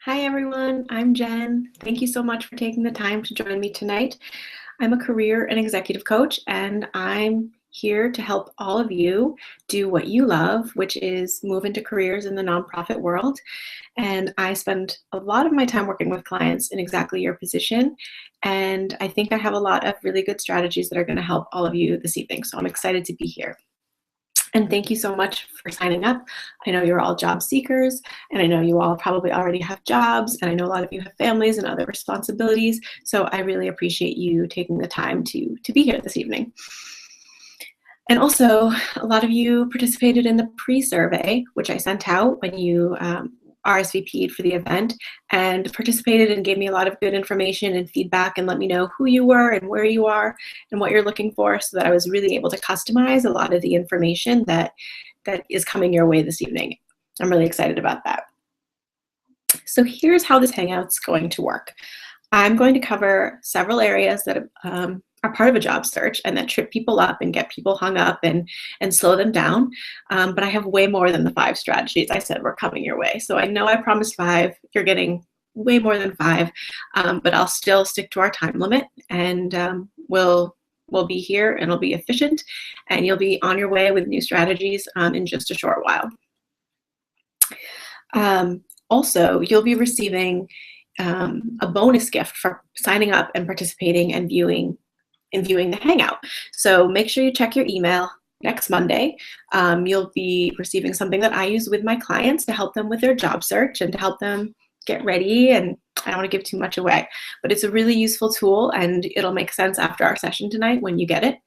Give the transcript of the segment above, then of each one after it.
Hi everyone, I'm Jen. Thank you so much for taking the time to join me tonight. I'm a career and executive coach, and I'm here to help all of you do what you love, which is move into careers in the nonprofit world. And I spend a lot of my time working with clients in exactly your position. And I think I have a lot of really good strategies that are going to help all of you this evening. So I'm excited to be here. And thank you so much for signing up. I know you're all job seekers, and I know you all probably already have jobs, and I know a lot of you have families and other responsibilities. So I really appreciate you taking the time to be here this evening. And also, a lot of you participated in the pre-survey, which I sent out when you RSVP'd for the event, and participated and gave me a lot of good information and feedback and let me know who you were and where you are and what you're looking for, so that I was really able to customize a lot of the information that is coming your way this evening. I'm really excited about that. So here's how this Hangout's going to work. I'm going to cover several areas that are part of a job search and that trip people up and get people hung up and slow them down. But I have way more than the 5 strategies I said were coming your way. So I know I promised 5. You're getting way more than 5, but I'll still stick to our time limit, and we'll be here and it'll be efficient, and you'll be on your way with new strategies in just a short while. Also, you'll be receiving a bonus gift for signing up and participating and viewing the Hangout. So make sure you check your email next Monday. You'll be receiving something that I use with my clients to help them with their job search and to help them get ready. And I don't want to give too much away, but it's a really useful tool, and it'll make sense after our session tonight when you get it.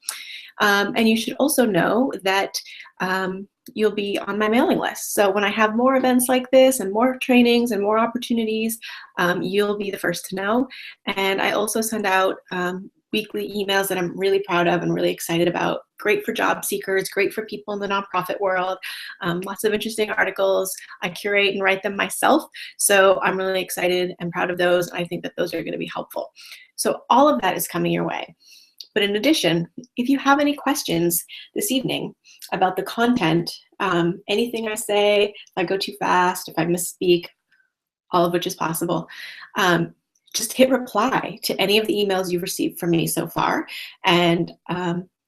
And you should also know that you'll be on my mailing list. So when I have more events like this and more trainings and more opportunities, you'll be the first to know. And I also send out weekly emails that I'm really proud of and really excited about. Great for job seekers, great for people in the nonprofit world. Lots of interesting articles. I curate and write them myself. So I'm really excited and proud of those. I think that those are going to be helpful. So all of that is coming your way. But in addition, if you have any questions this evening about the content, anything I say, if I go too fast, if I misspeak, all of which is possible, just hit reply to any of the emails you've received from me so far, and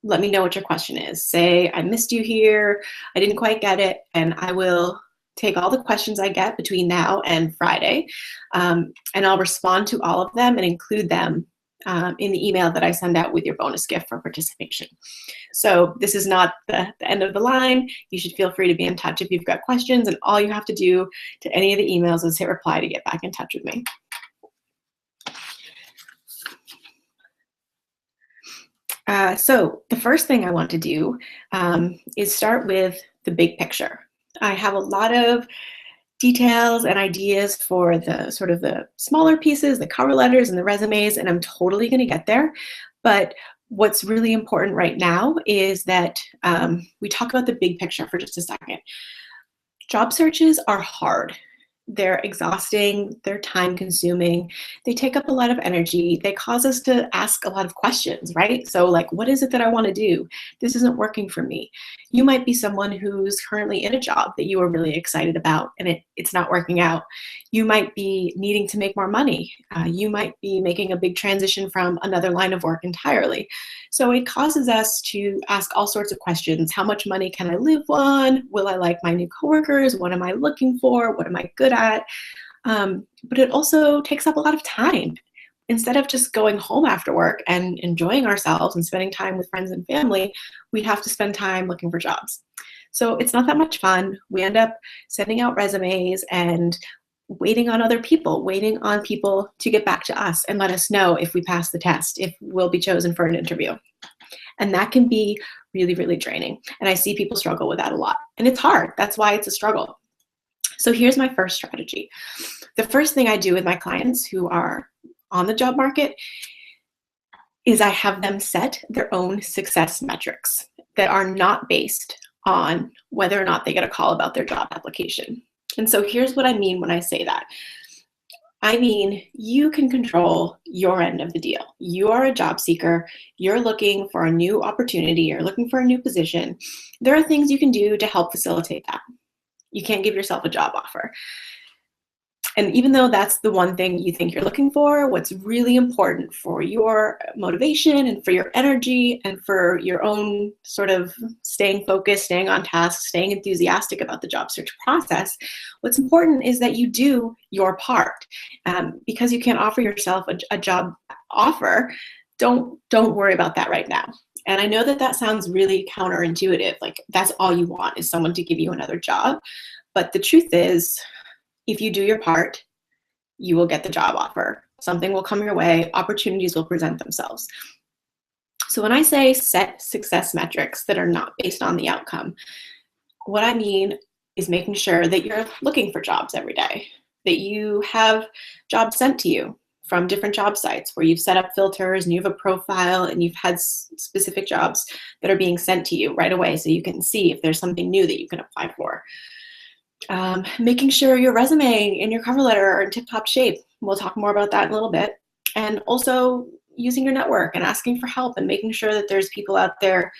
let me know what your question is. Say, I missed you here, I didn't quite get it, and I will take all the questions I get between now and Friday, and I'll respond to all of them and include them in the email that I send out with your bonus gift for participation. So this is not the end of the line. You should feel free to be in touch if you've got questions, and all you have to do to any of the emails is hit reply to get back in touch with me. So the first thing I want to do is start with the big picture. I have a lot of details and ideas for the sort of the smaller pieces, the cover letters and the resumes, and I'm totally going to get there. But what's really important right now is that we talk about the big picture for just a second. Job searches are hard. They're exhausting, they're time consuming, they take up a lot of energy, they cause us to ask a lot of questions, right? So like, what is it that I want to do? This isn't working for me. You might be someone who's currently in a job that you are really excited about and it's not working out. You might be needing to make more money. You might be making a big transition from another line of work entirely. So it causes us to ask all sorts of questions. How much money can I live on? Will I like my new coworkers? What am I looking for? What am I good at? But it also takes up a lot of time. Instead of just going home after work and enjoying ourselves and spending time with friends and family, we have to spend time looking for jobs. So it's not that much fun. We end up sending out resumes and waiting on other people, waiting on people to get back to us and let us know if we pass the test, if we'll be chosen for an interview. And that can be really, really draining. And I see people struggle with that a lot. And it's hard. That's why it's a struggle. So here's my first strategy. The first thing I do with my clients who are on the job market is I have them set their own success metrics that are not based on whether or not they get a call about their job application. And so here's what I mean when I say that. I mean, you can control your end of the deal. You are a job seeker. You're looking for a new opportunity. You're looking for a new position. There are things you can do to help facilitate that. You can't give yourself a job offer. And even though that's the one thing you think you're looking for, what's really important for your motivation and for your energy and for your own sort of staying focused, staying on task, staying enthusiastic about the job search process, what's important is that you do your part. Because you can't offer yourself a job offer, don't worry about that right now. And I know that that sounds really counterintuitive, like that's all you want is someone to give you another job. But the truth is, if you do your part, you will get the job offer. Something will come your way, opportunities will present themselves. So when I say set success metrics that are not based on the outcome, what I mean is making sure that you're looking for jobs every day, that you have jobs sent to you from different job sites where you've set up filters and you have a profile and you've had specific jobs that are being sent to you right away so you can see if there's something new that you can apply for. Making sure your resume and your cover letter are in tip-top shape. We'll talk more about that in a little bit. And also using your network and asking for help and making sure that there's people out there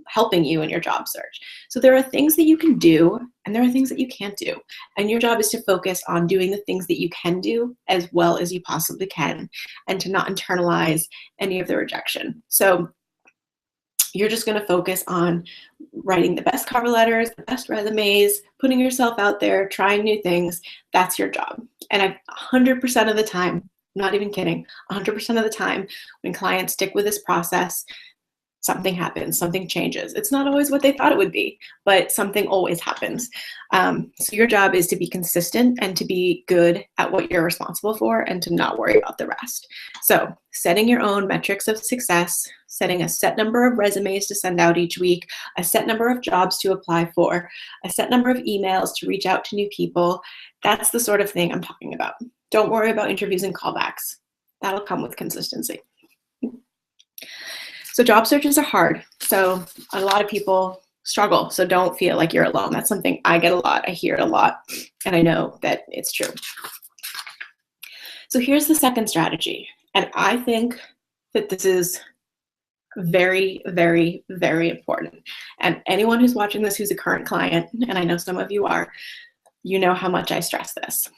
helping you in your job search. So there are things that you can do and there are things that you can't do. And your job is to focus on doing the things that you can do as well as you possibly can and to not internalize any of the rejection. So you're just going to focus on writing the best cover letters, the best resumes, putting yourself out there, trying new things. That's your job. And 100% of the time, not even kidding, 100% of the time, when clients stick with this process, something happens, something changes. It's not always what they thought it would be, but something always happens. So your job is to be consistent and to be good at what you're responsible for and to not worry about the rest. So setting your own metrics of success, setting a set number of resumes to send out each week, a set number of jobs to apply for, a set number of emails to reach out to new people. That's the sort of thing I'm talking about. Don't worry about interviews and callbacks. That'll come with consistency. So job searches are hard. So a lot of people struggle. So don't feel like you're alone. That's something I get a lot. I hear it a lot. And I know that it's true. So here's the second strategy. And I think that this is very, very, very important. And anyone who's watching this who's a current client, and I know some of you are, you know how much I stress this.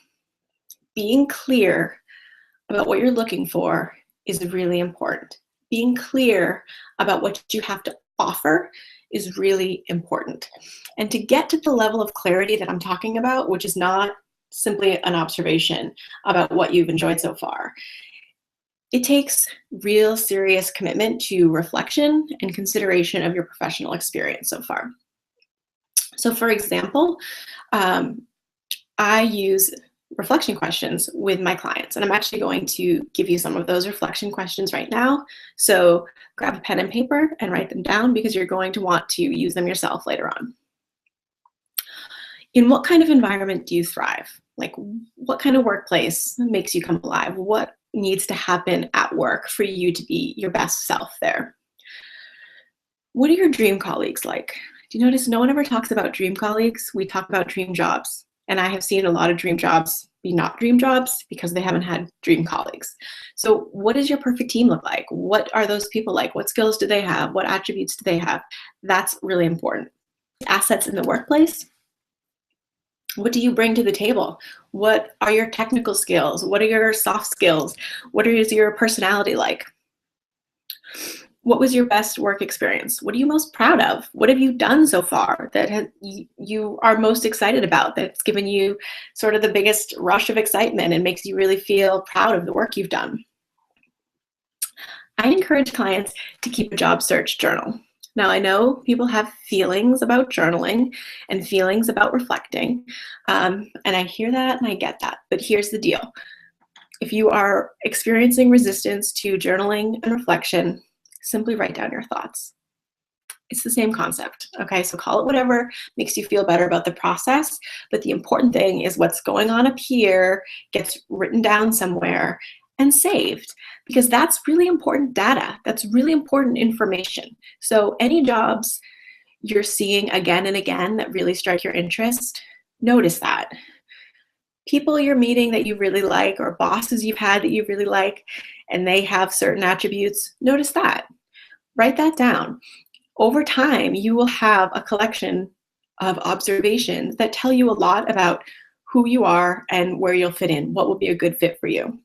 Being clear about what you're looking for is really important. Being clear about what you have to offer is really important. And to get to the level of clarity that I'm talking about, which is not simply an observation about what you've enjoyed so far, it takes real serious commitment to reflection and consideration of your professional experience so far. So for example, I use reflection questions with my clients, and I'm actually going to give you some of those reflection questions right now. So grab a pen and paper and write them down because you're going to want to use them yourself later on. In what kind of environment do you thrive? Like, what kind of workplace makes you come alive? What needs to happen at work for you to be your best self there? What are your dream colleagues like? Do you notice no one ever talks about dream colleagues? We talk about dream jobs. And I have seen a lot of dream jobs be not dream jobs because they haven't had dream colleagues. So what does your perfect team look like? What are those people like? What skills do they have? What attributes do they have? That's really important. Assets in the workplace. What do you bring to the table? What are your technical skills? What are your soft skills? What is your personality like? What was your best work experience? What are you most proud of? What have you done so far that you are most excited about, that's given you sort of the biggest rush of excitement and makes you really feel proud of the work you've done? I encourage clients to keep a job search journal. Now, I know people have feelings about journaling and feelings about reflecting, and I hear that and I get that, but here's the deal. If you are experiencing resistance to journaling and reflection, simply write down your thoughts. It's the same concept, okay? So call it whatever makes you feel better about the process, but the important thing is what's going on up here gets written down somewhere and saved, because that's really important data. That's really important information. So any jobs you're seeing again and again that really strike your interest, notice that. People you're meeting that you really like, or bosses you've had that you really like, and they have certain attributes, notice that. Write that down. Over time, you will have a collection of observations that tell you a lot about who you are and where you'll fit in, what will be a good fit for you.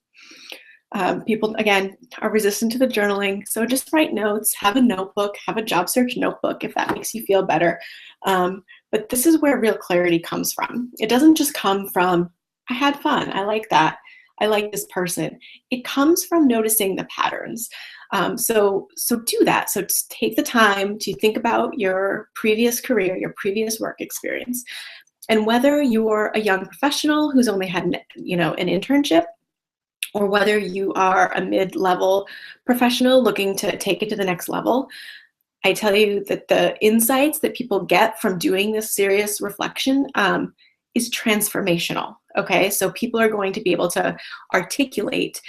People, again, are resistant to the journaling, so just write notes, have a notebook, have a job search notebook if that makes you feel better. But this is where real clarity comes from. It doesn't just come from, I had fun, I like that, I like this person. It comes from noticing the patterns. So do that. So just take the time to think about your previous career, your previous work experience, and whether you're a young professional who's only had an internship, or whether you are a mid-level professional looking to take it to the next level. I tell you that the insights that people get from doing this serious reflection is transformational, okay? So people are going to be able to articulate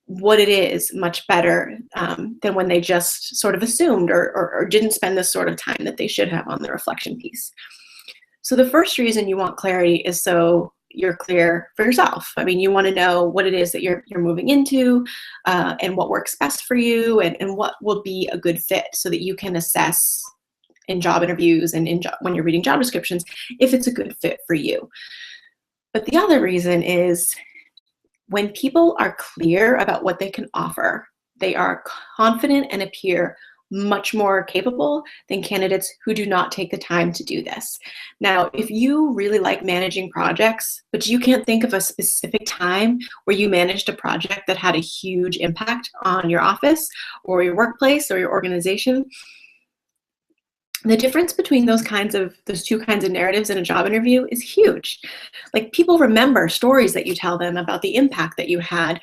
what it is much better than when they just sort of assumed or didn't spend the sort of time that they should have on the reflection piece. So the first reason you want clarity is so you're clear for yourself. I mean, you want to know what it is that you're moving into and what works best for you and what will be a good fit so that you can assess in job interviews and when you're reading job descriptions if it's a good fit for you. But the other reason is when people are clear about what they can offer, they are confident and appear much more capable than candidates who do not take the time to do this. Now, if you really like managing projects, but you can't think of a specific time where you managed a project that had a huge impact on your office or your workplace or your organization, the difference between those two kinds of narratives in a job interview is huge. Like, people remember stories that you tell them about the impact that you had,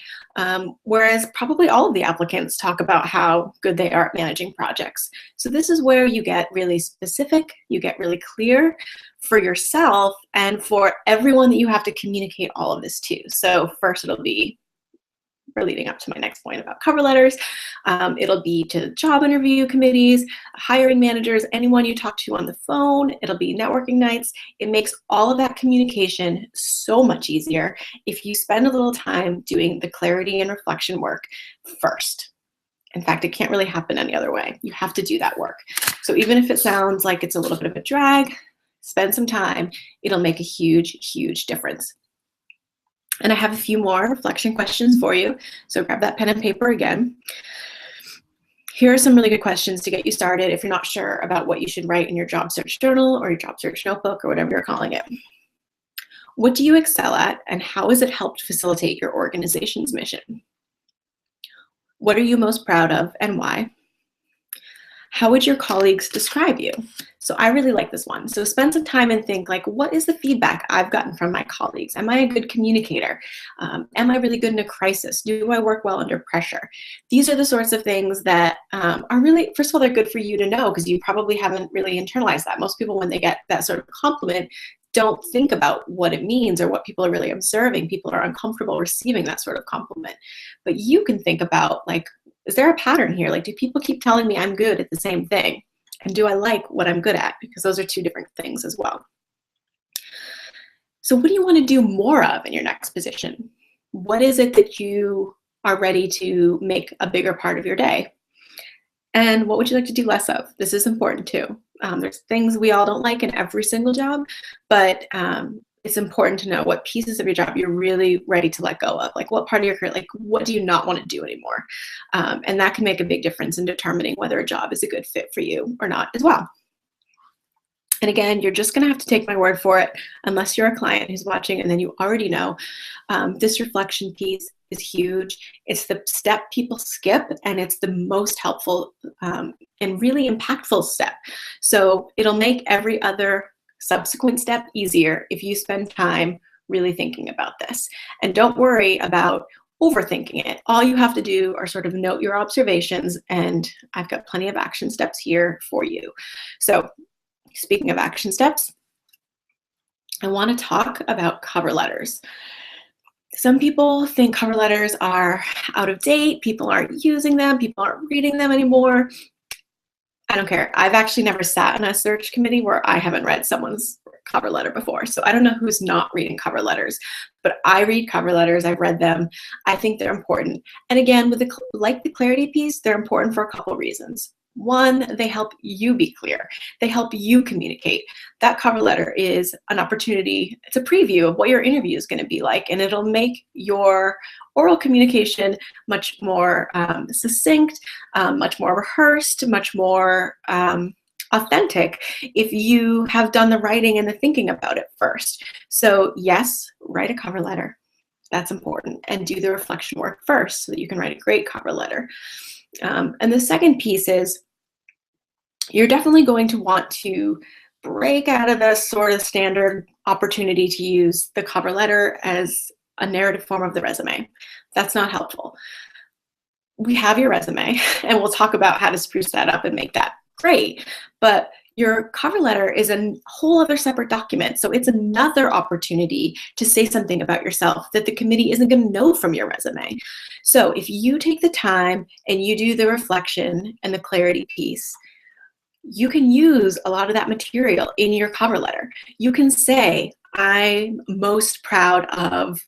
whereas probably all of the applicants talk about how good they are at managing projects. So this is where you get really specific, you get really clear for yourself and for everyone that you have to communicate all of this to. So first it'll be, we're leading up to my next point about cover letters. It'll be to job interview committees, hiring managers, anyone you talk to on the phone. It'll be networking nights. It makes all of that communication so much easier if you spend a little time doing the clarity and reflection work first. In fact, it can't really happen any other way. You have to do that work. So even if it sounds like it's a little bit of a drag, spend some time. It'll make a huge, huge difference. And I have a few more reflection questions for you. So grab that pen and paper again. Here are some really good questions to get you started if you're not sure about what you should write in your job search journal or your job search notebook or whatever you're calling it. What do you excel at and how has it helped facilitate your organization's mission? What are you most proud of and why? How would your colleagues describe you? So I really like this one. So spend some time and think, like, what is the feedback I've gotten from my colleagues? Am I a good communicator? Am I really good in a crisis? Do I work well under pressure? These are the sorts of things that are really, first of all, they're good for you to know because you probably haven't really internalized that. Most people, when they get that sort of compliment, don't think about what it means or what people are really observing. People are uncomfortable receiving that sort of compliment. But you can think about, like, is there a pattern here? Like, do people keep telling me I'm good at the same thing? And do I like what I'm good at? Because those are two different things as well. So what do you want to do more of in your next position? What is it that you are ready to make a bigger part of your day? And what would you like to do less of? This is important too. There's things we all don't like in every single job, but it's important to know what pieces of your job you're really ready to let go of. Like, what part of your career, like, what do you not want to do anymore? And that can make a big difference in determining whether a job is a good fit for you or not as well. And again, you're just going to have to take my word for it, unless you're a client who's watching and then you already know. This reflection piece is huge. It's the step people skip, and it's the most helpful and really impactful step. So it'll make every other subsequent step easier if you spend time really thinking about this. And don't worry about overthinking it. All you have to do are sort of note your observations, and I've got plenty of action steps here for you. So speaking of action steps, I want to talk about cover letters. Some people think cover letters are out of date, people aren't using them, people aren't reading them anymore. I don't care. I've actually never sat in a search committee where I haven't read someone's cover letter before. So I don't know who's not reading cover letters, but I read cover letters. I've read them. I think they're important. And again, with like the clarity piece, they're important for a couple reasons. One, they help you be clear. They help you communicate. That cover letter is an opportunity, it's a preview of what your interview is going to be like, and it'll make your oral communication much more succinct, much more rehearsed, much more authentic if you have done the writing and the thinking about it first. So yes, write a cover letter. That's important. And do the reflection work first so that you can write a great cover letter. And the second piece is you're definitely going to want to break out of the sort of standard opportunity to use the cover letter as a narrative form of the resume. That's not helpful. We have your resume, and we'll talk about how to spruce that up and make that great. But your cover letter is a whole other separate document. So it's another opportunity to say something about yourself that the committee isn't going to know from your resume. So if you take the time and you do the reflection and the clarity piece, you can use a lot of that material in your cover letter. You can say, I'm most proud of,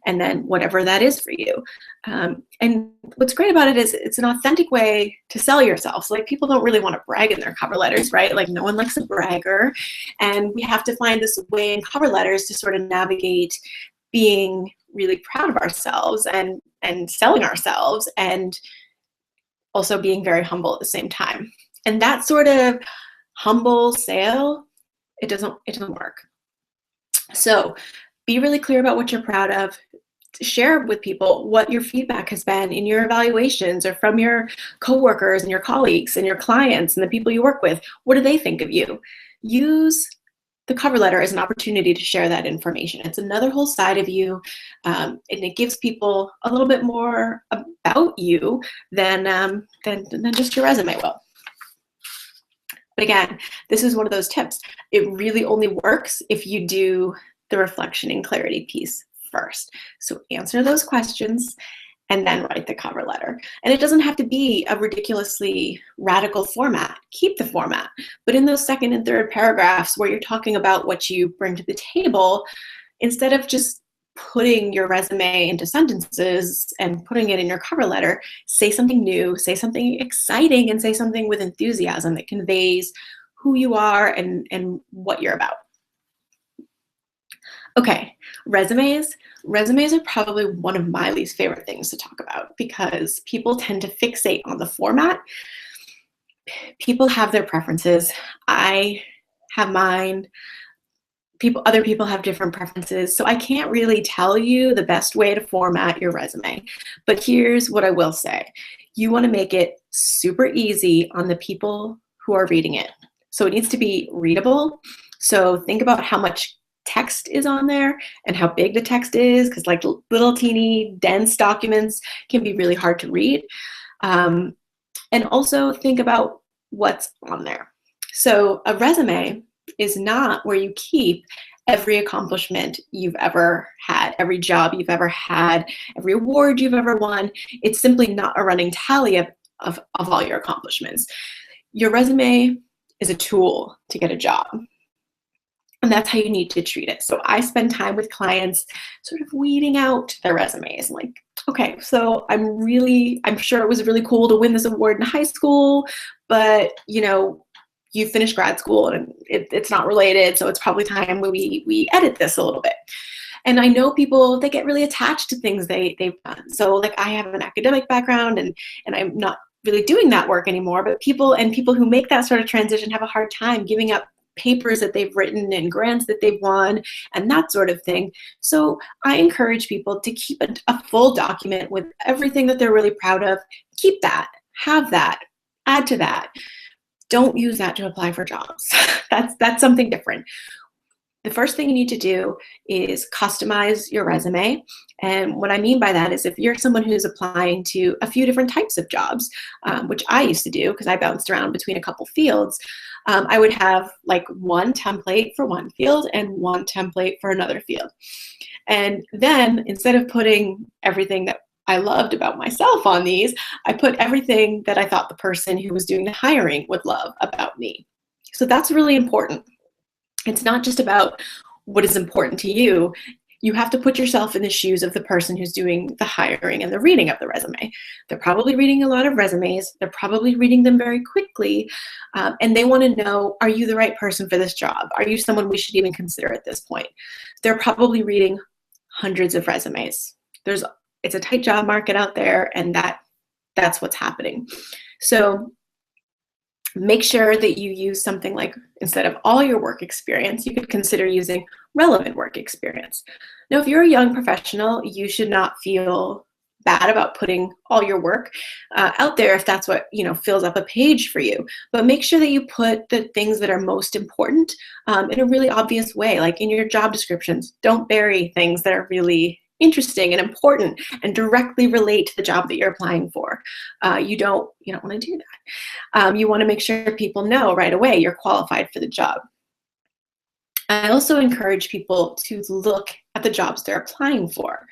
and then whatever that is for you. And what's great about it is it's an authentic way to sell yourself. So like people don't really want to brag in their cover letters, right? Like no one likes a bragger. And we have to find this way in cover letters to sort of navigate being really proud of ourselves and selling ourselves and also being very humble at the same time. And that sort of humble sale, it doesn't work. So be really clear about what you're proud of. Share with people what your feedback has been in your evaluations or from your coworkers and your colleagues and your clients and the people you work with. What do they think of you? Use the cover letter as an opportunity to share that information. It's another whole side of you, and it gives people a little bit more about you than just your resume will. But again, this is one of those tips. It really only works if you do the reflection and clarity piece first. So answer those questions and then write the cover letter. And it doesn't have to be a ridiculously radical format. Keep the format. But in those second and third paragraphs where you're talking about what you bring to the table, instead of just putting your resume into sentences and putting it in your cover letter, say something new, say something exciting, and say something with enthusiasm that conveys who you are and what you're about. Okay, resumes. Resumes are probably one of my least favorite things to talk about because people tend to fixate on the format. People have their preferences. I have mine. Other people have different preferences. So I can't really tell you the best way to format your resume. But here's what I will say. You want to make it super easy on the people who are reading it. So it needs to be readable. So think about how much text is on there and how big the text is, because like little teeny dense documents can be really hard to read. And also think about what's on there. So a resume is not where you keep every accomplishment you've ever had, every job you've ever had, every award you've ever won. It's simply not a running tally of all your accomplishments. Your resume is a tool to get a job. And that's how you need to treat it. So I spend time with clients sort of weeding out their resumes. Like, okay, so I'm sure it was really cool to win this award in high school, but you finished grad school and it's not related, so it's probably time we edit this a little bit. And I know people, they get really attached to things they've done. So like I have an academic background and I'm not really doing that work anymore, but people who make that sort of transition have a hard time giving up papers that they've written and grants that they've won and that sort of thing. So I encourage people to keep a full document with everything that they're really proud of. Keep that, have that, add to that. Don't use that to apply for jobs. That's something different. The first thing you need to do is customize your resume. And what I mean by that is if you're someone who's applying to a few different types of jobs, which I used to do because I bounced around between a couple fields, I would have like one template for one field and one template for another field. And then instead of putting everything that I loved about myself on these, I put everything that I thought the person who was doing the hiring would love about me. So that's really important. It's not just about what is important to you. you have to put yourself in the shoes of the person who's doing the hiring and the reading of the resume. They're probably reading a lot of resumes. They're probably reading them very quickly. And they want to know, are you the right person for this job? Are you someone we should even consider at this point? They're probably reading hundreds of resumes. It's a tight job market out there, and that's what's happening. So make sure that you use something like, instead of all your work experience, you could consider using relevant work experience. Now, if you're a young professional, you should not feel bad about putting all your work out there if that's what fills up a page for you. But make sure that you put the things that are most important in a really obvious way, like in your job descriptions. Don't bury things that are really interesting and important and directly relate to the job that you're applying for. You don't want to do that. You want to make sure people know right away you're qualified for the job. I also encourage people to look at the jobs they're applying for.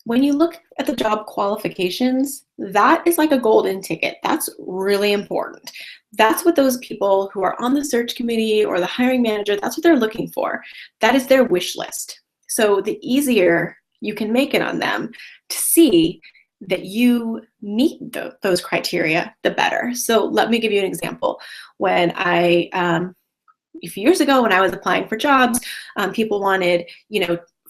When you look at the job qualifications, that is like a golden ticket. That's really important. That's what those people who are on the search committee or the hiring manager, that's what they're looking for. That is their wish list. So the easier you can make it on them to see that you meet those criteria, the better. So let me give you an example. When a few years ago, when I was applying for jobs, people wanted,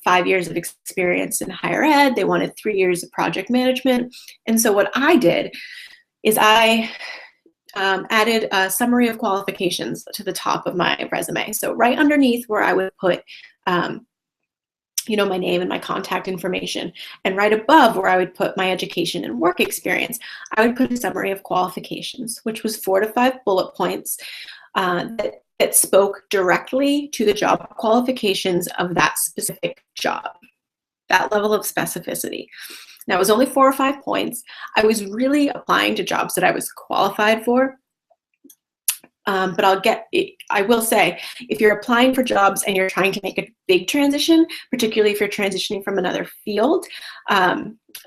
5 years of experience in higher ed. They wanted 3 years of project management. And so what I did is I added a summary of qualifications to the top of my resume. So right underneath where I would put my name and my contact information. And right above where I would put my education and work experience, I would put a summary of qualifications, which was 4 to 5 bullet points that spoke directly to the job qualifications of that specific job, that level of specificity. Now, it was only 4 or 5 points. I was really applying to jobs that I was qualified for. But I will say, if you're applying for jobs and you're trying to make a big transition, particularly if you're transitioning from another field,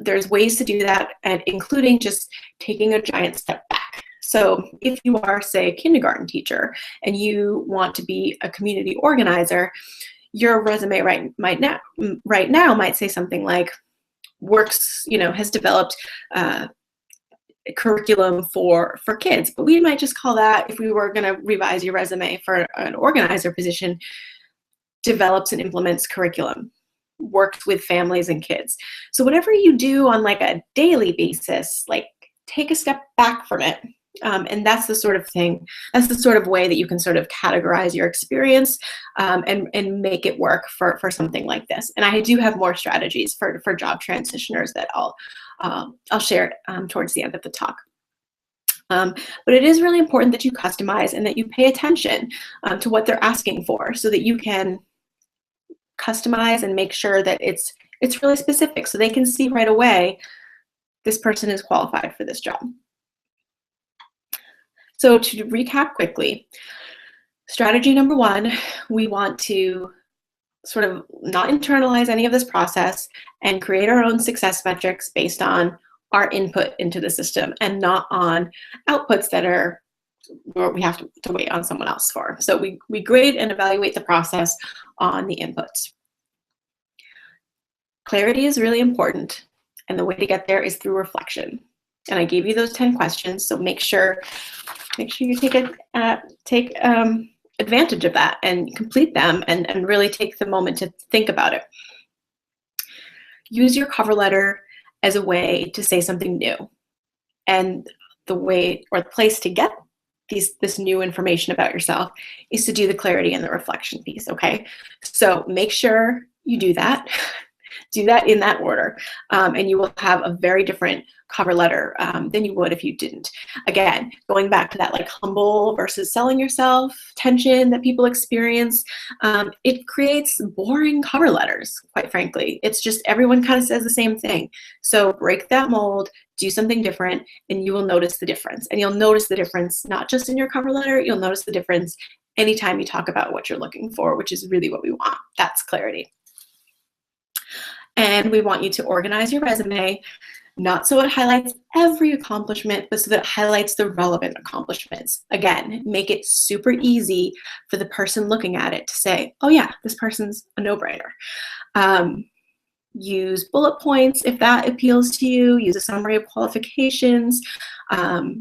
there's ways to do that, and including just taking a giant step back. So if you are, say, a kindergarten teacher and you want to be a community organizer, your resume right now might say something like has developed curriculum for kids, but we might just call that, if we were going to revise your resume for an organizer position, develops and implements curriculum, works with families and kids. So whatever you do on like a daily basis, like take a step back from it. And that's the sort of thing, that's the sort of way that you can sort of categorize your experience and make it work for something like this. And I do have more strategies for job transitioners that I'll share towards the end of the talk. But it is really important that you customize and that you pay attention to what they're asking for, so that you can customize and make sure that it's really specific, so they can see right away this person is qualified for this job. So to recap quickly, strategy number 1, we want to sort of not internalize any of this process and create our own success metrics based on our input into the system and not on outputs that are we have to wait on someone else for. So we grade and evaluate the process on the inputs. Clarity is really important, and the way to get there is through reflection. And I gave you those 10 questions, so make sure you take advantage of that and complete them and really take the moment to think about it. Use your cover letter as a way to say something new. And the way or the place to get this new information about yourself is to do the clarity and the reflection piece, okay? So make sure you do that. Do that in that order, and you will have a very different cover letter than you would if you didn't. Again, going back to that like humble versus selling yourself tension that people experience, it creates boring cover letters, quite frankly. It's just everyone kind of says the same thing. So break that mold, do something different, and you will notice the difference. And you'll notice the difference not just in your cover letter, you'll notice the difference anytime you talk about what you're looking for, which is really what we want. That's clarity. And we want you to organize your resume not so it highlights every accomplishment, but so that it highlights the relevant accomplishments. Again, make it super easy for the person looking at it to say, oh yeah, this person's a no-brainer. Use bullet points if that appeals to you. Use a summary of qualifications.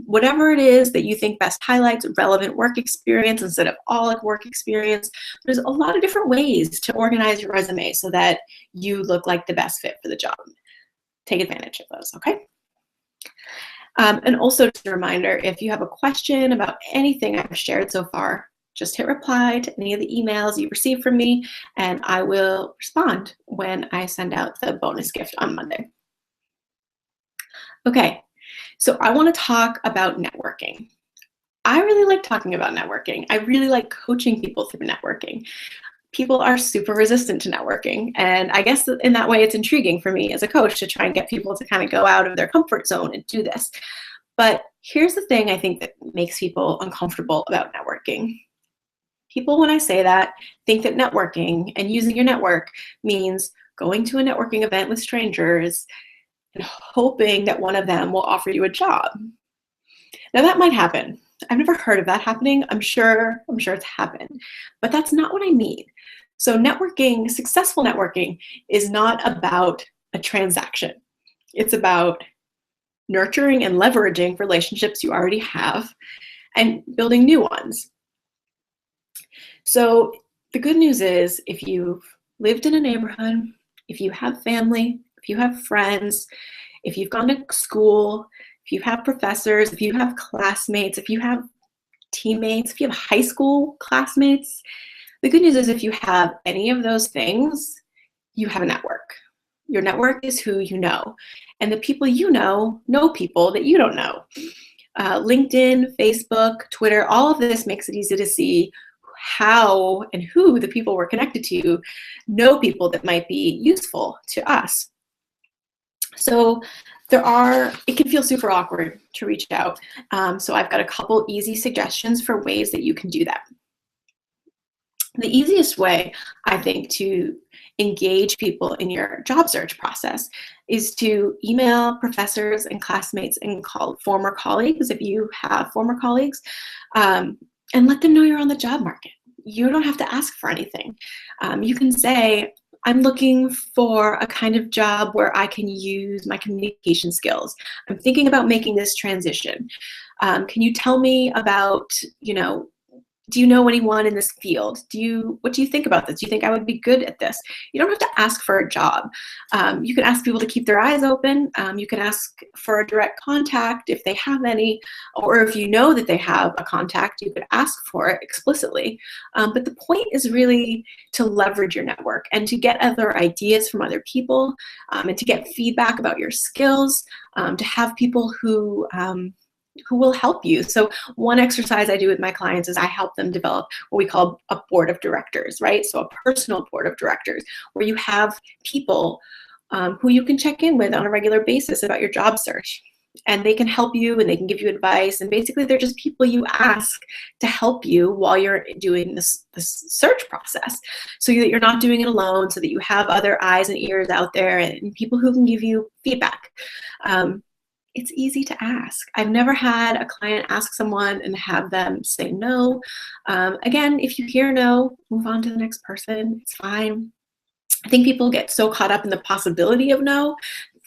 Whatever it is that you think best highlights relevant work experience instead of all work experience. There's a lot of different ways to organize your resume so that you look like the best fit for the job. Take advantage of those, okay? And also just a reminder, if you have a question about anything I've shared so far, just hit reply to any of the emails you receive from me, and I will respond when I send out the bonus gift on Monday. Okay, so I want to talk about networking. I really like talking about networking. I really like coaching people through networking. People are super resistant to networking, and I guess in that way it's intriguing for me as a coach to try and get people to kind of go out of their comfort zone and do this. But here's the thing I think that makes people uncomfortable about networking. People, when I say that, think that networking and using your network means going to a networking event with strangers and hoping that one of them will offer you a job. Now that might happen. I've never heard of that happening. I'm sure it's happened, but that's not what I mean. So networking, successful networking, is not about a transaction. It's about nurturing and leveraging relationships you already have and building new ones. So the good news is, if you've lived in a neighborhood, if you have family, if you have friends, if you've gone to school, if you have professors, if you have classmates, if you have teammates, if you have high school classmates, the good news is if you have any of those things, you have a network. Your network is who you know. And the people you know people that you don't know. LinkedIn, Facebook, Twitter, all of this makes it easy to see how and who the people we're connected to know people that might be useful to us. So it can feel super awkward to reach out. So I've got a couple easy suggestions for ways that you can do that. The easiest way, I think, to engage people in your job search process is to email professors and classmates and call former colleagues, if you have former colleagues, and let them know you're on the job market. You don't have to ask for anything. You can say, I'm looking for a kind of job where I can use my communication skills. I'm thinking about making this transition. Can you tell me about, do you know anyone in this field? What do you think about this? Do you think I would be good at this? You don't have to ask for a job. You can ask people to keep their eyes open. You can ask for a direct contact if they have any, or if you know that they have a contact, you could ask for it explicitly. But the point is really to leverage your network and to get other ideas from other people, and to get feedback about your skills, to have people who will help you. So one exercise I do with my clients is I help them develop what we call a board of directors, right? So a personal board of directors where you have people who you can check in with on a regular basis about your job search. And they can help you and they can give you advice. And basically they're just people you ask to help you while you're doing this search process, so that you're not doing it alone, so that you have other eyes and ears out there and people who can give you feedback. It's easy to ask. I've never had a client ask someone and have them say no. Again, if you hear no, move on to the next person. It's fine. I think people get so caught up in the possibility of no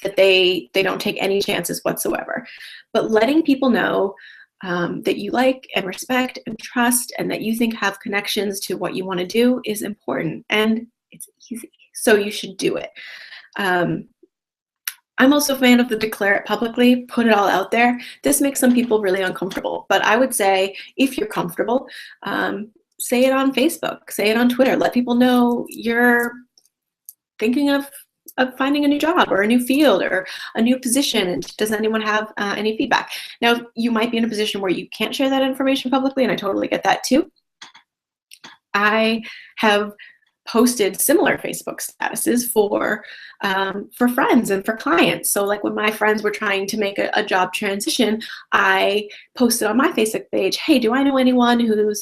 that they don't take any chances whatsoever. But letting people know that you like and respect and trust and that you think have connections to what you want to do is important, and it's easy. So you should do it. I'm also a fan of the declare it publicly, put it all out there. This makes some people really uncomfortable, but I would say if you're comfortable, say it on Facebook, say it on Twitter, let people know you're thinking of finding a new job or a new field or a new position, and does anyone have any feedback? Now, you might be in a position where you can't share that information publicly, and I totally get that too. I have posted similar Facebook statuses for friends and for clients. So like when my friends were trying to make a job transition, I posted on my Facebook page, hey, do I know anyone who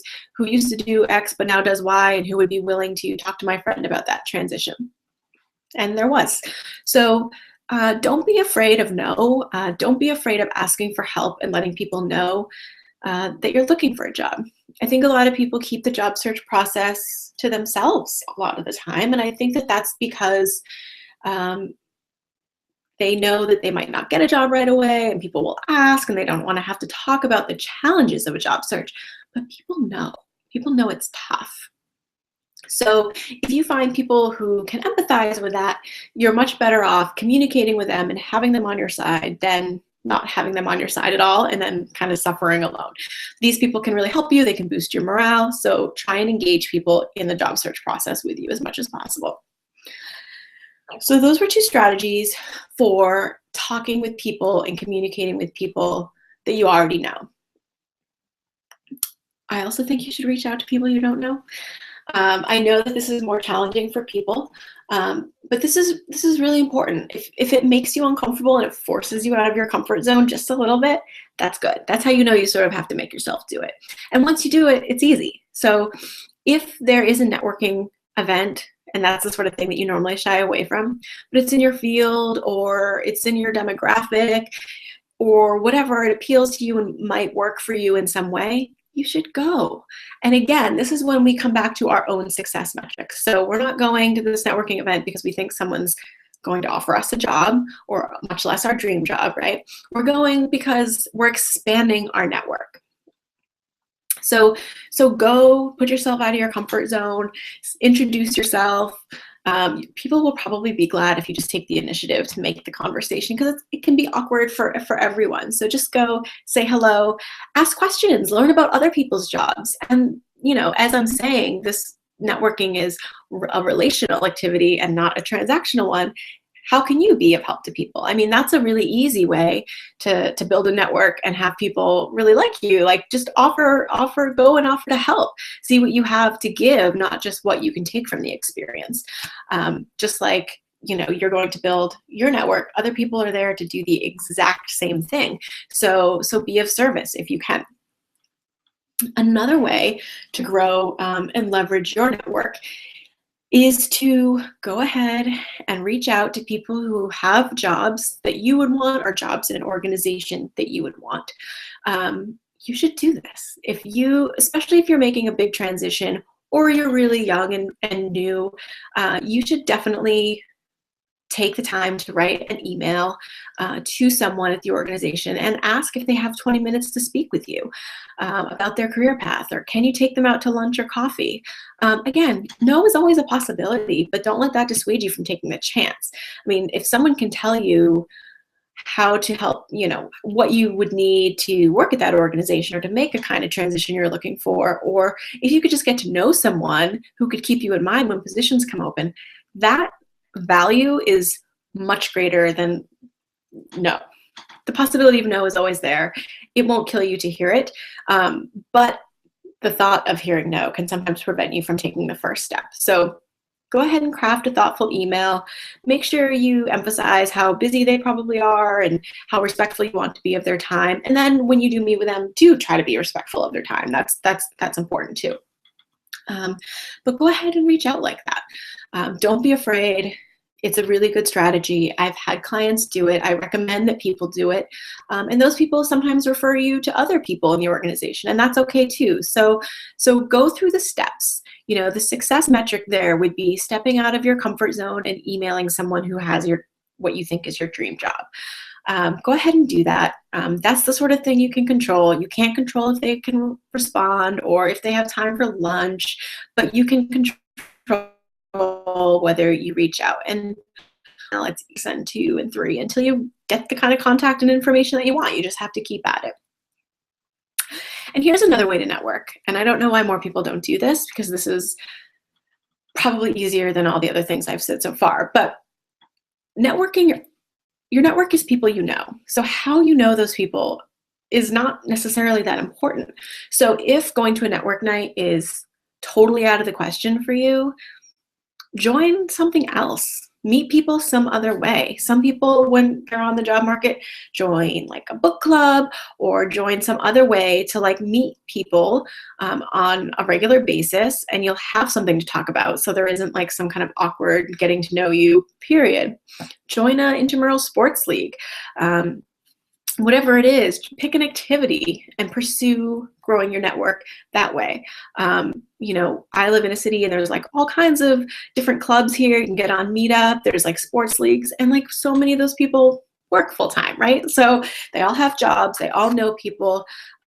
used to do X but now does Y and who would be willing to talk to my friend about that transition? And there was. So Don't be afraid of no. Don't be afraid of asking for help and letting people know that you're looking for a job. I think a lot of people keep the job search process to themselves a lot of the time, and I think that that's because um, they know that they might not get a job right away, and people will ask, and they don't want to have to talk about the challenges of a job search. But people know it's tough. So if you find people who can empathize with that, you're much better off communicating with them and having them on your side than not having them on your side at all and then kind of suffering alone. These people can really help you. They can boost your morale. So try and engage people in the job search process with you as much as possible. So those were 2 strategies for talking with people and communicating with people that you already know. I also think you should reach out to people you don't know. I know that this is more challenging for people, but this is really important. If it makes you uncomfortable and it forces you out of your comfort zone just a little bit, that's good. That's how you know you sort of have to make yourself do it. And once you do it, it's easy. So if there is a networking event, and that's the sort of thing that you normally shy away from, but it's in your field or it's in your demographic or whatever, it appeals to you and might work for you in some way, you should go. And again, this is when we come back to our own success metrics. So we're not going to this networking event because we think someone's going to offer us a job or much less our dream job, right? We're going because we're expanding our network. So go put yourself out of your comfort zone, introduce yourself. People will probably be glad if you just take the initiative to make the conversation because it can be awkward for everyone. So just go, say hello, ask questions, learn about other people's jobs. And, as I'm saying, this networking is a relational activity and not a transactional one. How can you be of help to people? I mean, that's a really easy way to build a network and have people really like you. Like just go and offer to help. See what you have to give, not just what you can take from the experience. Just like, you're going to build your network, other people are there to do the exact same thing. So be of service if you can. Another way to grow and leverage your network is to go ahead and reach out to people who have jobs that you would want or jobs in an organization that you would want. You should do this. Especially if you're making a big transition or you're really young and new, you should definitely take the time to write an email to someone at the organization and ask if they have 20 minutes to speak with you about their career path, or can you take them out to lunch or coffee? Again, no is always a possibility, but don't let that dissuade you from taking the chance. I mean, if someone can tell you how to help, what you would need to work at that organization or to make a kind of transition you're looking for, or if you could just get to know someone who could keep you in mind when positions come open, that value is much greater than no. The possibility of no is always there. It won't kill you to hear it, but the thought of hearing no can sometimes prevent you from taking the first step. So go ahead and craft a thoughtful email. Make sure you emphasize how busy they probably are and how respectful you want to be of their time. And then when you do meet with them, do try to be respectful of their time. That's important too. But go ahead and reach out like that. Don't be afraid. It's a really good strategy. I've had clients do it. I recommend that people do it. And those people sometimes refer you to other people in the organization, and that's okay too. So go through the steps. The success metric there would be stepping out of your comfort zone and emailing someone who has what you think is your dream job. Go ahead and do that. That's the sort of thing you can control. You can't control if they can respond or if they have time for lunch, but you can control whether you reach out. And let's send 2 and 3 until you get the kind of contact and information that you want. You just have to keep at it. And here's another way to network. And I don't know why more people don't do this, because this is probably easier than all the other things I've said so far. But networking, your network is people you know. So how you know those people is not necessarily that important. So if going to a network night is totally out of the question for you, join something else. meet people some other way. Some people, when they're on the job market, join like a book club or join some other way to like meet people on a regular basis, and you'll have something to talk about. So there isn't like some kind of awkward getting to know you period. Join an intramural sports league. Whatever it is, pick an activity and pursue growing your network that way. You know, I live in a city and there's like all kinds of different clubs here. You can get on Meetup, there's like sports leagues, and like so many of those people work full time, right? So they all have jobs, they all know people,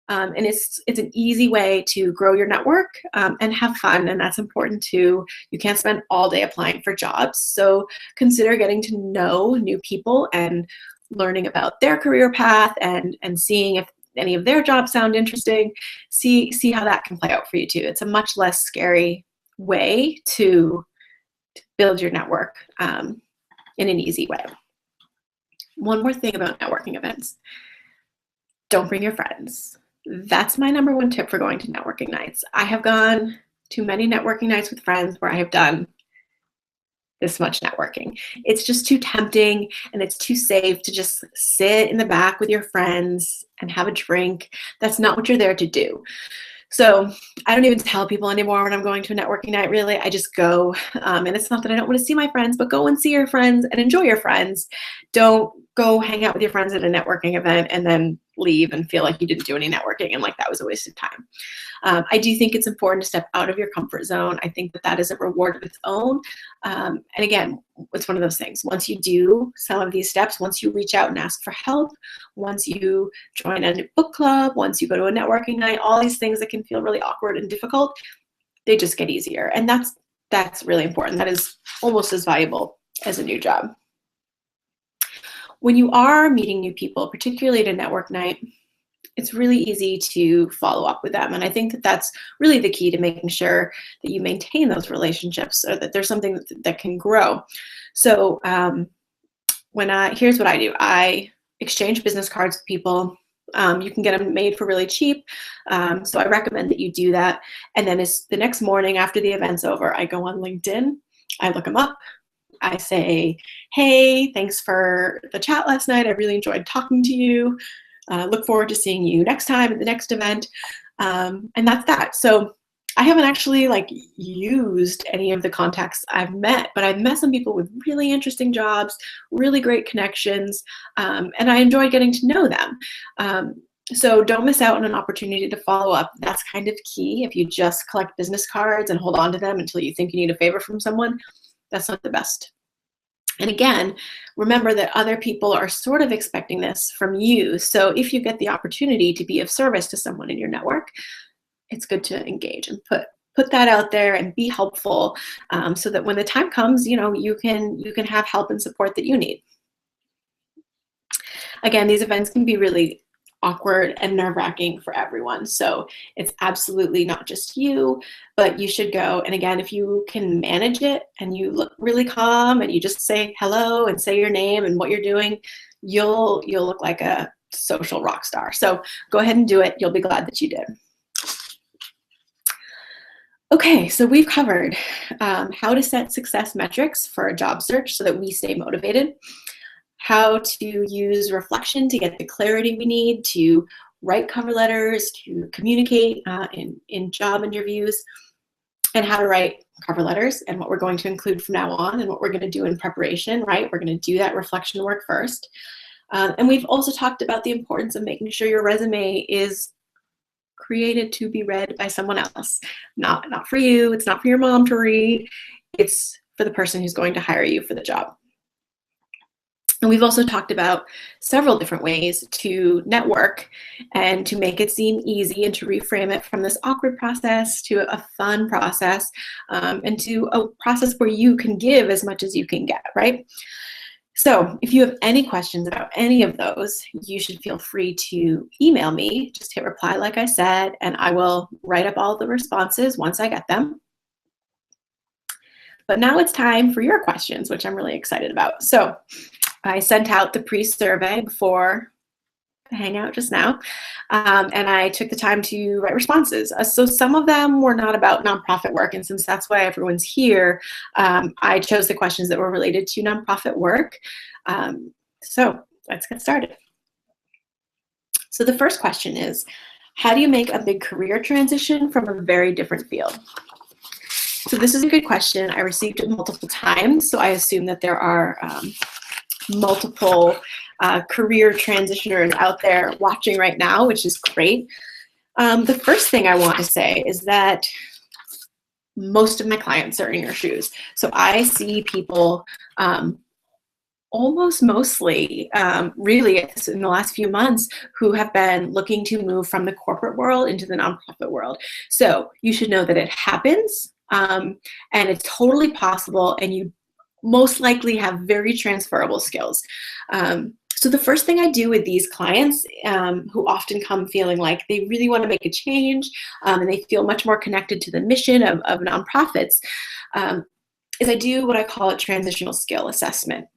and it's an easy way to grow your network and have fun, and that's important too. You can't spend all day applying for jobs, so consider getting to know new people and learning about their career path and seeing if any of their jobs sound interesting. See how that can play out for you too. It's a much less scary way to build your network in an easy way. One more thing about networking events. Don't bring your friends. That's my number one tip for going to networking nights. I have gone to many networking nights with friends where I have done this much networking. It's just too tempting and it's too safe to just sit in the back with your friends and have a drink. That's not what you're there to do. So I don't even tell people anymore when I'm going to a networking night, really. I just go, and it's not that I don't want to see my friends, but go and see your friends and enjoy your friends. Don't go hang out with your friends at a networking event and then leave and feel like you didn't do any networking and like that was a waste of time. I do think it's important to step out of your comfort zone. I think that that is a reward of its own. And again, it's one of those things. Once you do some of these steps, once you reach out and ask for help, once you join a book club, once you go to a networking night, all these things that can feel really awkward and difficult, they just get easier. And that's really important. That is almost as valuable as a new job. When you are meeting new people, particularly at a network night, it's really easy to follow up with them. And I think that that's really the key to making sure that you maintain those relationships or that there's something that can grow. So here's what I do. I exchange business cards with people. You can get them made for really cheap. So I recommend that you do that. And then the next morning after the event's over, I go on LinkedIn, I look them up. I say, hey, thanks for the chat last night. I really enjoyed talking to you. Look forward to seeing you next time at the next event. And that's that. So I haven't actually like used any of the contacts I've met, but I've met some people with really interesting jobs, really great connections, and I enjoy getting to know them. So don't miss out on an opportunity to follow up. That's kind of key. If you just collect business cards and hold on to them until you think you need a favor from someone, that's not the best. And again, remember that other people are sort of expecting this from you. So if you get the opportunity to be of service to someone in your network, it's good to engage and put that out there and be helpful, so that when the time comes, you can have help and support that you need. Again, these events can be really awkward and nerve-wracking for everyone. So it's absolutely not just you, but you should go. And again, if you can manage it and you look really calm and you just say hello and say your name and what you're doing, you'll look like a social rock star. So go ahead and do it. You'll be glad that you did. Okay, so we've covered how to set success metrics for a job search so that we stay motivated, how to use reflection to get the clarity we need to write cover letters, to communicate in job interviews, and how to write cover letters and what we're going to include from now on and what we're going to do in preparation, right? We're going to do that reflection work first. And we've also talked about the importance of making sure your resume is created to be read by someone else. Not for you, it's not for your mom to read, it's for the person who's going to hire you for the job. And we've also talked about several different ways to network and to make it seem easy and to reframe it from this awkward process to a fun process, and to a process where you can give as much as you can get, right? So if you have any questions about any of those, you should feel free to email me. Just hit reply like I said, and I will write up all the responses once I get them. But now it's time for your questions, which I'm really excited about. So I sent out the pre-survey before Hangout just now, and I took the time to write responses. So some of them were not about nonprofit work, and since that's why everyone's here, I chose the questions that were related to nonprofit work. So let's get started. So the first question is, how do you make a big career transition from a very different field? So this is a good question. I received it multiple times, so I assume that there are multiple career transitioners out there watching right now, which is great. The first thing I want to say is that most of my clients are in your shoes. So I see people almost mostly, really in the last few months, who have been looking to move from the corporate world into the nonprofit world. So you should know that it happens, and it's totally possible, and you most likely have very transferable skills. So the first thing I do with these clients, who often come feeling like they really want to make a change, and they feel much more connected to the mission of nonprofits, is I do what I call a transitional skill assessment.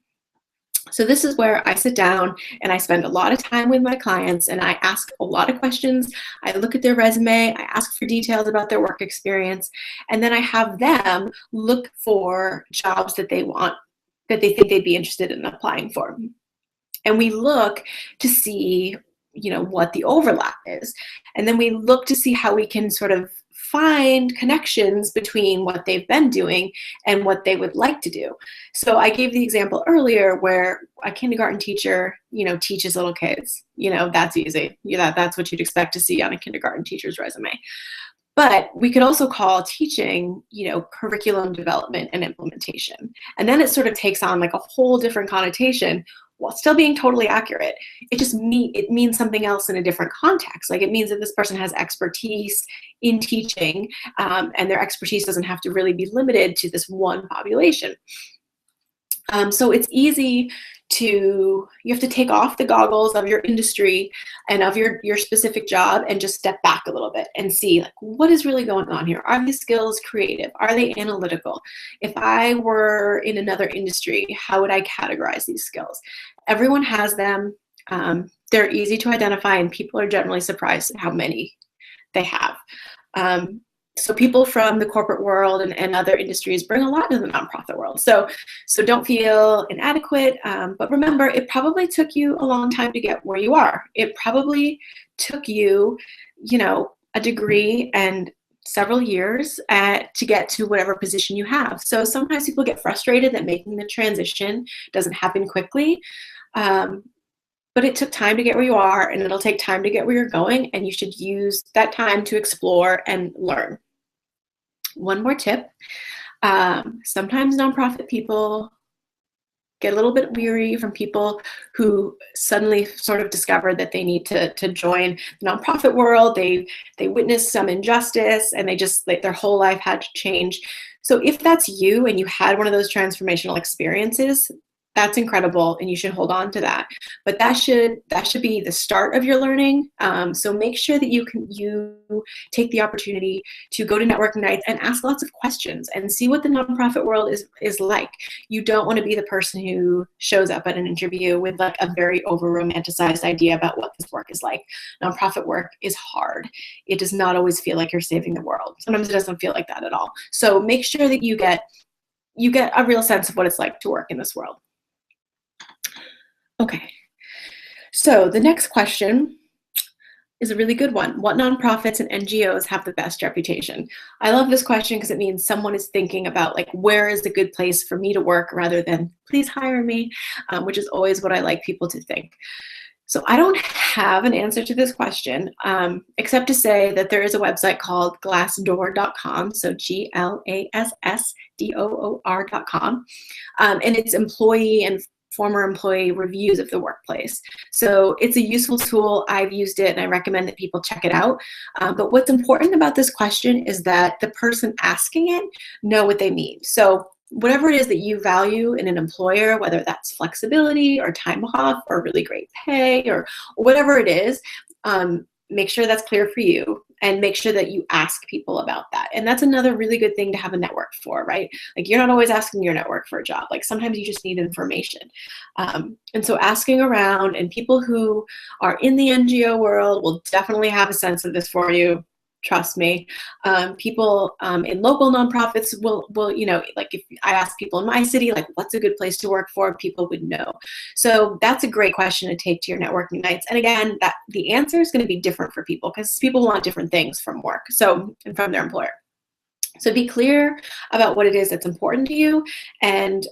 So this is where I sit down and I spend a lot of time with my clients, and I ask a lot of questions. I look at their resume, I ask for details about their work experience, and then I have them look for jobs that they want, that they think they'd be interested in applying for. And we look to see, what the overlap is. And then we look to see how we can sort of find connections between what they've been doing and what they would like to do. So I gave the example earlier where a kindergarten teacher, teaches little kids. That's easy. That's what you'd expect to see on a kindergarten teacher's resume. But we could also call teaching, curriculum development and implementation. And then it sort of takes on like a whole different connotation while still being totally accurate. It means something else in a different context. Like, it means that this person has expertise in teaching, and their expertise doesn't have to really be limited to this one population. So it's easy you have to take off the goggles of your industry and of your specific job and just step back a little bit and see, like, what is really going on here? Are these skills creative? Are they analytical? If I were in another industry, how would I categorize these skills? Everyone has them. They're easy to identify, and people are generally surprised at how many they have. So people from the corporate world and other industries bring a lot to the nonprofit world. So don't feel inadequate, but remember, it probably took you a long time to get where you are. It probably took you, a degree and several years to get to whatever position you have. So sometimes people get frustrated that making the transition doesn't happen quickly. But it took time to get where you are, and it'll take time to get where you're going, and you should use that time to explore and learn. One more tip. Sometimes nonprofit people get a little bit weary from people who suddenly sort of discover that they need to join the nonprofit world. They witnessed some injustice, and their whole life had to change. So if that's you and you had one of those transformational experiences, that's incredible, and you should hold on to that. But that should be the start of your learning. So make sure that you take the opportunity to go to networking nights and ask lots of questions and see what the nonprofit world is like. You don't want to be the person who shows up at an interview with like a very over-romanticized idea about what this work is like. Nonprofit work is hard. It does not always feel like you're saving the world. Sometimes it doesn't feel like that at all. So make sure that you get a real sense of what it's like to work in this world. Okay, so the next question is a really good one. What nonprofits and NGOs have the best reputation? I love this question because it means someone is thinking about, like, where is a good place for me to work rather than please hire me, which is always what I like people to think. So I don't have an answer to this question, except to say that there is a website called glassdoor.com, so GLASSDOOR.com, and it's employee and former employee reviews of the workplace. So it's a useful tool. I've used it, and I recommend that people check it out. But what's important about this question is that the person asking it know what they mean. So whatever it is that you value in an employer, whether that's flexibility or time off or really great pay or whatever it is, make sure that's clear for you. and make sure that you ask people about that. And that's another really good thing to have a network for, right? Like, you're not always asking your network for a job. Like, sometimes you just need information. And so asking around, and people who are in the NGO world will definitely have a sense of this for you. Trust me. People in local nonprofits will, like, if I ask people in my city, like, what's a good place to work for, people would know. So that's a great question to take to your networking nights. And again, that the answer is going to be different for people, because people want different things from work, and from their employer. So be clear about what it is that's important to you, and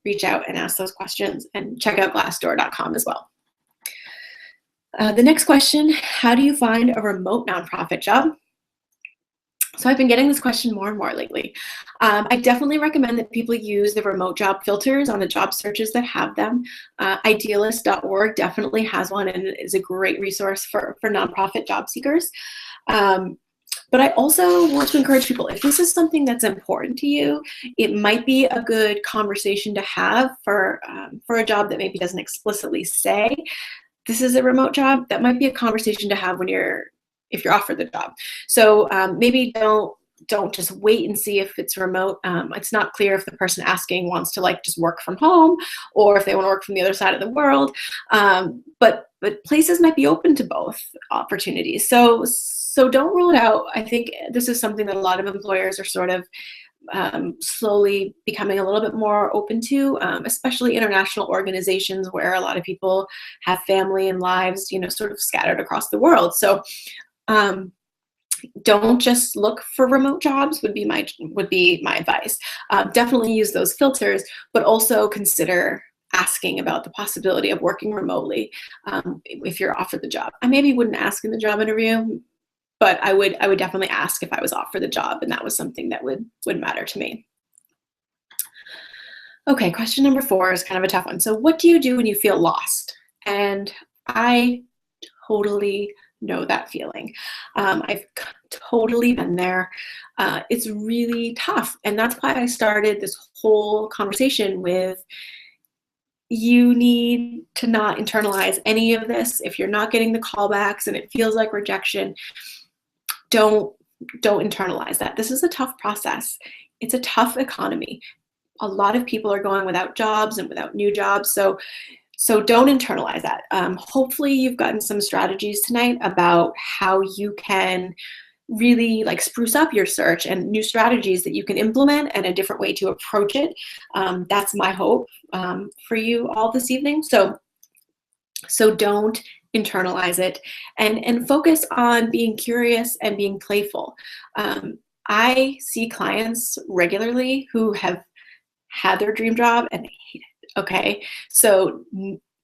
reach out and ask those questions, and check out glassdoor.com as well. The next question, how do you find a remote nonprofit job? So I've been getting this question more and more lately. I definitely recommend that people use the remote job filters on the job searches that have them. Idealist.org definitely has one, and is a great resource for nonprofit job seekers. But I also want to encourage people, if this is something that's important to you, it might be a good conversation to have for a job that maybe doesn't explicitly say this is a remote job. That might be a conversation to have if you're offered the job. So maybe don't just wait and see if it's remote. It's not clear if the person asking wants to, like, just work from home, or if they want to work from the other side of the world. But places might be open to both opportunities. So don't rule it out. I think this is something that a lot of employers are sort of slowly becoming a little bit more open to, especially international organizations where a lot of people have family and lives, sort of scattered across the world. So don't just look for remote jobs would be my advice. Definitely use those filters, but also consider asking about the possibility of working remotely if you're offered the job. I maybe wouldn't ask in the job interview, but I would definitely ask if I was offered the job and that was something that would matter to me. Okay, question number 4 is kind of a tough one. So what do you do when you feel lost? And I totally know that feeling. I've totally been there. It's really tough. And that's why I started this whole conversation with, you need to not internalize any of this. If you're not getting the callbacks and it feels like rejection, don't internalize that. This is a tough process. It's a tough economy. A lot of people are going without jobs and without new jobs. So don't internalize that. Hopefully you've gotten some strategies tonight about how you can really, like, spruce up your search, and new strategies that you can implement, and a different way to approach it. That's my hope for you all this evening. So don't internalize it, and focus on being curious and being playful. I see clients regularly who have had their dream job and they hate it. Okay, so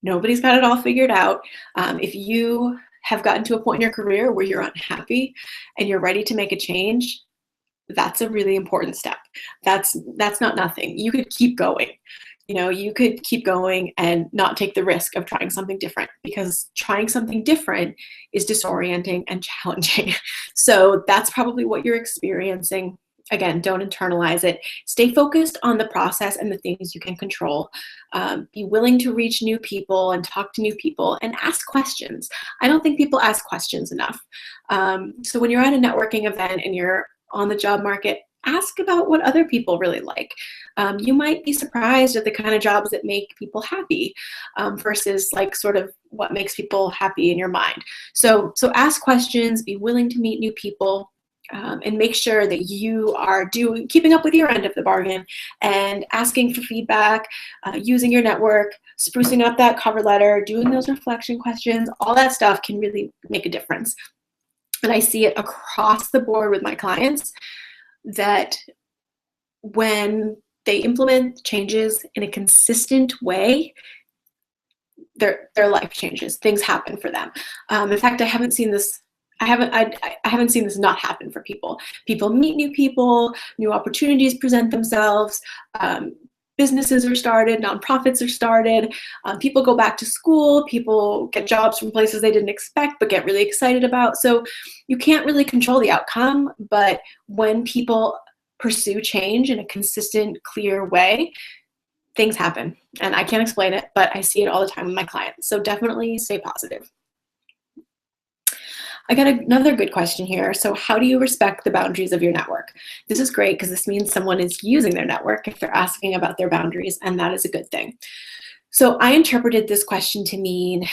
nobody's got it all figured out. If you have gotten to a point in your career where you're unhappy and you're ready to make a change, that's a really important step. That's not nothing. You could keep going. You could keep going and not take the risk of trying something different, because trying something different is disorienting and challenging. So that's probably what you're experiencing. Again, don't internalize it. Stay focused on the process and the things you can control. Be willing to reach new people and talk to new people and ask questions. I don't think people ask questions enough. So when you're at a networking event and you're on the job market, ask about what other people really like. You might be surprised at the kind of jobs that make people happy versus, like, sort of what makes people happy in your mind. So ask questions, be willing to meet new people. And make sure that you are keeping up with your end of the bargain, and asking for feedback, using your network, sprucing up that cover letter, doing those reflection questions. All that stuff can really make a difference. And I see it across the board with my clients, that when they implement changes in a consistent way, their life changes. Things happen for them. In fact, I haven't seen this not happen for people. People meet new people, new opportunities present themselves, businesses are started, nonprofits are started, people go back to school, people get jobs from places they didn't expect but get really excited about. So you can't really control the outcome, but when people pursue change in a consistent, clear way, things happen. And I can't explain it, but I see it all the time with my clients. So definitely stay positive. I got another good question here. So how do you respect the boundaries of your network? This is great because this means someone is using their network if they're asking about their boundaries, and that is a good thing. So I interpreted this question to mean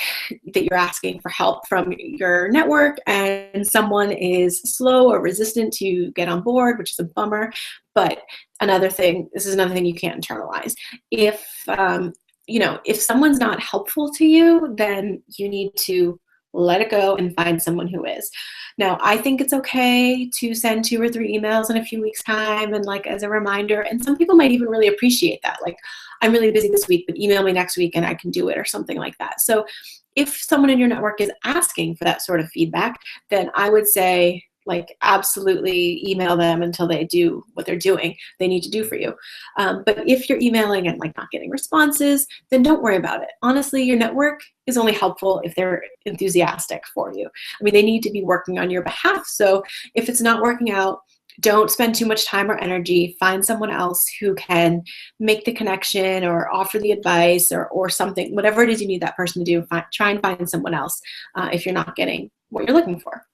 that you're asking for help from your network and someone is slow or resistant to get on board, which is a bummer. But this is another thing you can't internalize. If if someone's not helpful to you, then you need to let it go and find someone who is. Now, I think it's okay to send 2 or 3 emails in a few weeks' time and like as a reminder, and some people might even really appreciate that. Like, I'm really busy this week, but email me next week and I can do it or something like that. So if someone in your network is asking for that sort of feedback, then I would say, like, absolutely email them until they do what they're doing they need to do for you. But if you're emailing and like not getting responses, then don't worry about it. Honestly, your network is only helpful if they're enthusiastic for you. I mean, they need to be working on your behalf. So if it's not working out, don't spend too much time or energy. Find someone else who can make the connection or offer the advice or something, whatever it is you need that person to do. Try and find someone else if you're not getting what you're looking for.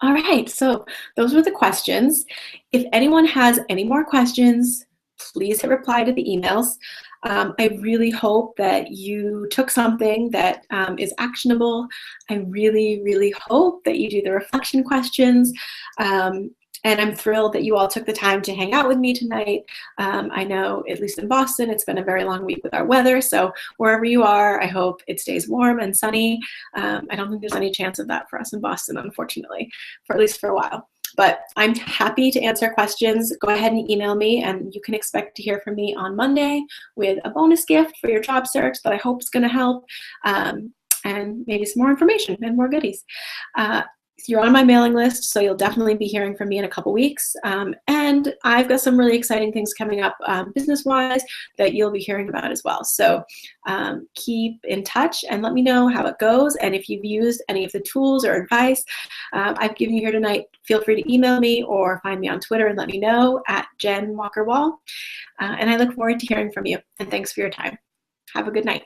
All right, so those were the questions. If anyone has any more questions, please hit reply to the emails. I really hope that you took something that is actionable. I really, really hope that you do the reflection questions. And I'm thrilled that you all took the time to hang out with me tonight. I know, at least in Boston, it's been a very long week with our weather. So wherever you are, I hope it stays warm and sunny. I don't think there's any chance of that for us in Boston, unfortunately, for at least for a while. But I'm happy to answer questions. Go ahead and email me, and you can expect to hear from me on Monday with a bonus gift for your job search that I hope is going to help, and maybe some more information and more goodies. You're on my mailing list, so you'll definitely be hearing from me in a couple weeks. And I've got some really exciting things coming up business-wise that you'll be hearing about as well. So keep in touch and let me know how it goes. And if you've used any of the tools or advice I've given you here tonight, feel free to email me or find me on Twitter and let me know at Jen Walker Wall. And I look forward to hearing from you. And thanks for your time. Have a good night.